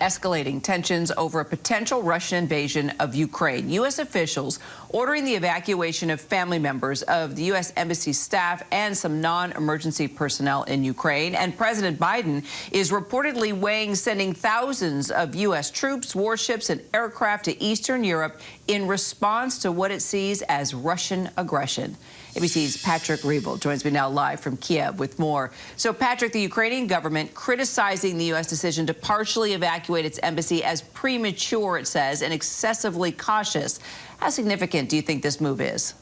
escalating tensions over a potential Russian invasion of Ukraine. U.S. officials ordering the evacuation of family members of the U.S. Embassy staff and some non-emergency personnel in Ukraine. And President Biden is reportedly weighing sending thousands of U.S. troops, warships, and aircraft to Eastern Europe in response to what it sees as Russian aggression. ABC's Patrick Reevell joins me now live from Kiev with more. So, Patrick, the Ukrainian government criticizing the U.S. decision to partially evacuate its embassy as premature, it says, and excessively cautious. How significant do you think this move is?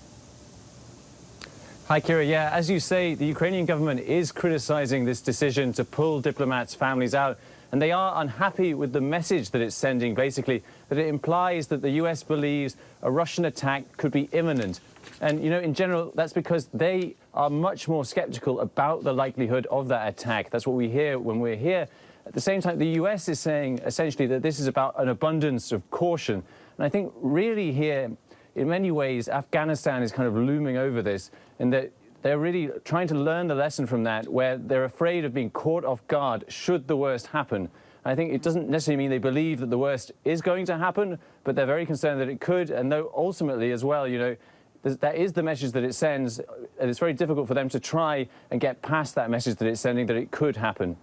Hi, Kira. Yeah, as you say, the Ukrainian government is criticizing this decision to pull diplomats' families out. And they are unhappy with the message that it's sending, basically, that it implies that the U.S. believes a Russian attack could be imminent. And, you know, in general, that's because they are much more skeptical about the likelihood of that attack. That's what we hear when we're here. At the same time, the U.S. is saying, essentially, that this is about an abundance of caution. And I think really here, in many ways, Afghanistan is kind of looming over this, in that they're really trying to learn the lesson from that, where they're afraid of being caught off guard should the worst happen. I think it doesn't necessarily mean they believe that the worst is going to happen, but they're very concerned that it could. And though ultimately as well, you know, that is the message that it sends, and it's very difficult for them to try and get past that message that it's sending, that it could happen.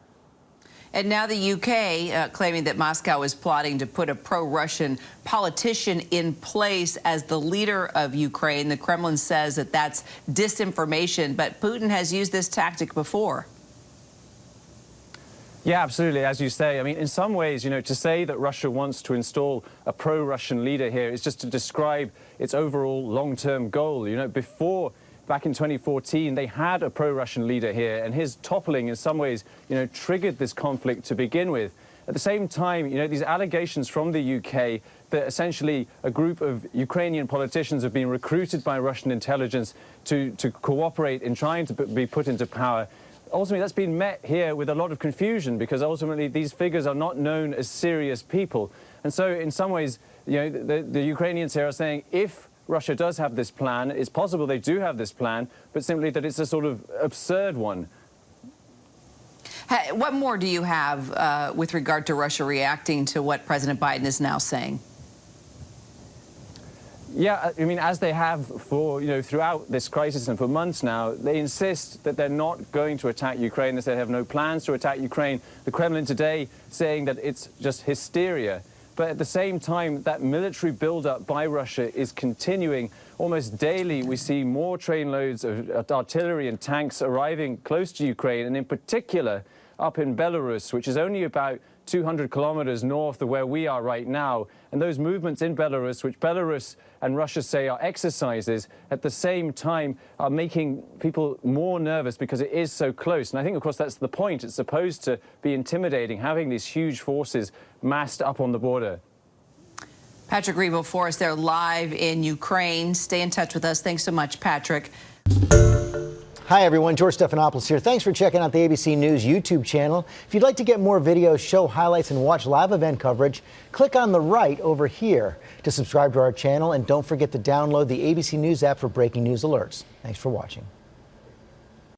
And now the UK claiming that Moscow is plotting to put a pro-Russian politician in place as the leader of Ukraine. The Kremlin says that that's disinformation, but Putin has used this tactic before. Yeah, absolutely. As you say, I mean, in some ways, you know, to say that Russia wants to install a pro-Russian leader here is just to describe its overall long-term goal. You know, back in 2014, they had a pro-Russian leader here, and his toppling in some ways, you know, triggered this conflict to begin with. At the same time, you know, these allegations from the UK that essentially a group of Ukrainian politicians have been recruited by Russian intelligence to cooperate in trying to be put into power. Ultimately, that's been met here with a lot of confusion, because ultimately these figures are not known as serious people. And so in some ways, you know, the Ukrainians here are saying if Russia does have this plan, it's possible they do have this plan, but simply that it's a sort of absurd one. What more do you have with regard to Russia reacting to what President Biden is now saying? Yeah, I mean, as they have for, you know, throughout this crisis and for months now, they insist that they're not going to attack Ukraine, that they have no plans to attack Ukraine. The Kremlin today saying that it's just hysteria. But at the same time, that military buildup by Russia is continuing. Almost daily, we see more trainloads of artillery and tanks arriving close to Ukraine, and in particular up in Belarus, which is only about 200 kilometers north of where we are right now. And those movements in Belarus, which Belarus and Russia say are exercises, at the same time are making people more nervous because it is so close. And I think, of course, that's the point. It's supposed to be intimidating, having these huge forces massed up on the border. Patrick Reevell for us there live in Ukraine. Stay in touch with us. Thanks so much, Patrick. Hi, everyone. George Stephanopoulos here. Thanks for checking out the ABC News YouTube channel. If you'd like to get more videos, show highlights, and watch live event coverage, click on the right over here to subscribe to our channel. And don't forget to download the ABC News app for breaking news alerts. Thanks for watching.